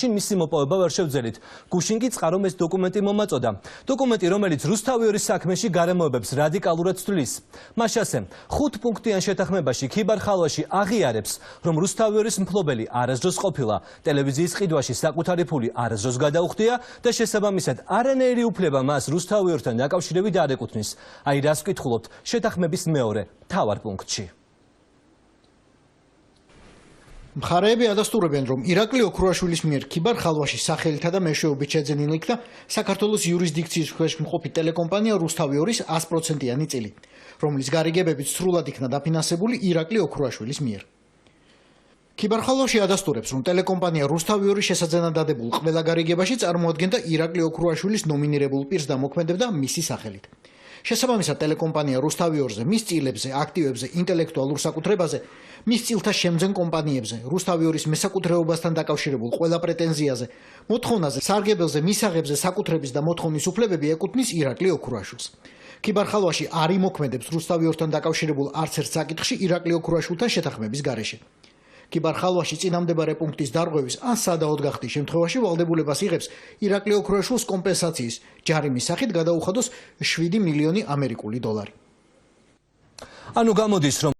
მაშინ მისი მოპოვება ვერ შევძელით. გუშინ კი წყარომ ეს დოკუმენტი მომაწოდა. დოკუმენტი, რომელიც რუსთავიორის საქმეში გარემოებებს რადიკალურად ცვლის. მას ასე 5 პუნქტიან შეთანხმებაში ქიბარ ხალვაში აღიარებს, რომ რუსთავიორის მფლობელი არასდროს ყოფილა, ტელევიზიის ყიდვაში საკუთარი ფული არასდროს გადაუხდია და შესაბამისად არანაირი უფლება მას რუსთავიორთან დაკავშირებით არ ეკუთვნის. აი რას ვკითხულობთ შეთანხმების მეორე მთავარ პუნქტში. მხარეები ადასტურებენ, რომ ირაკლი ოქრუაშვილის მიერ ქიბარ ხალვაში სახელითა და მეშვეობით შეძენილი იქნა საქართველოს იურისდიქციის ქვეშ მყოფი ტელეკომპანია რუსთავიორის 100%-იანი წილი, რომლის გარიგებებით სრულად იქნა დაფინანსებული ირაკლი ოქრუაშვილის მიერ. ქიბარ ხალვაში ადასტურებს, რომ ტელეკომპანია რუსთავიორის შესაძენად დადებულ ყველა გარიგებაში წარმოადგენდა ირაკლი ოქრუაშვილის ნომინირებულ პირს და მოქმედებდა მისი სახელით. შესაბამისად, ტელეკომპანია რუსთავიორზე, მის წილებზე, აქტივებზე, ინტელექტუალურ საკუთრებაზე, მის წილთა შემძენ კომპანიებზე, რუსთავიორის მესაკუთრეობასთან დაკავშირებულ ყველა პრეტენზიაზე, მოთხოვნაზე, სარგებელზე, მისაღებზე, საკუთრების და მოთხოვნის უფლებები ეკუთვნის ირაკლი ოქრუაშვილს. ქიბარ ხალვაში არ იმოქმედებს რუსთავიორთან დაკავშირებულ არც ერთ საკითხში ირაკლი ოქრუაშვილთან შეთანხმების გარეშე. ქიბარ ხალვაში წინამდებარე პუნქტის დარღვევის ან სადაოდ გახდის შემთხვევაში ვალდებულებას იღებს ირაკლი ოქრუაშვილს კომპენსაციის ჯარიმის სახით გადაუხადოს 7 მილიონი ამერიკული დოლარი. ანუ გამოდის, რომ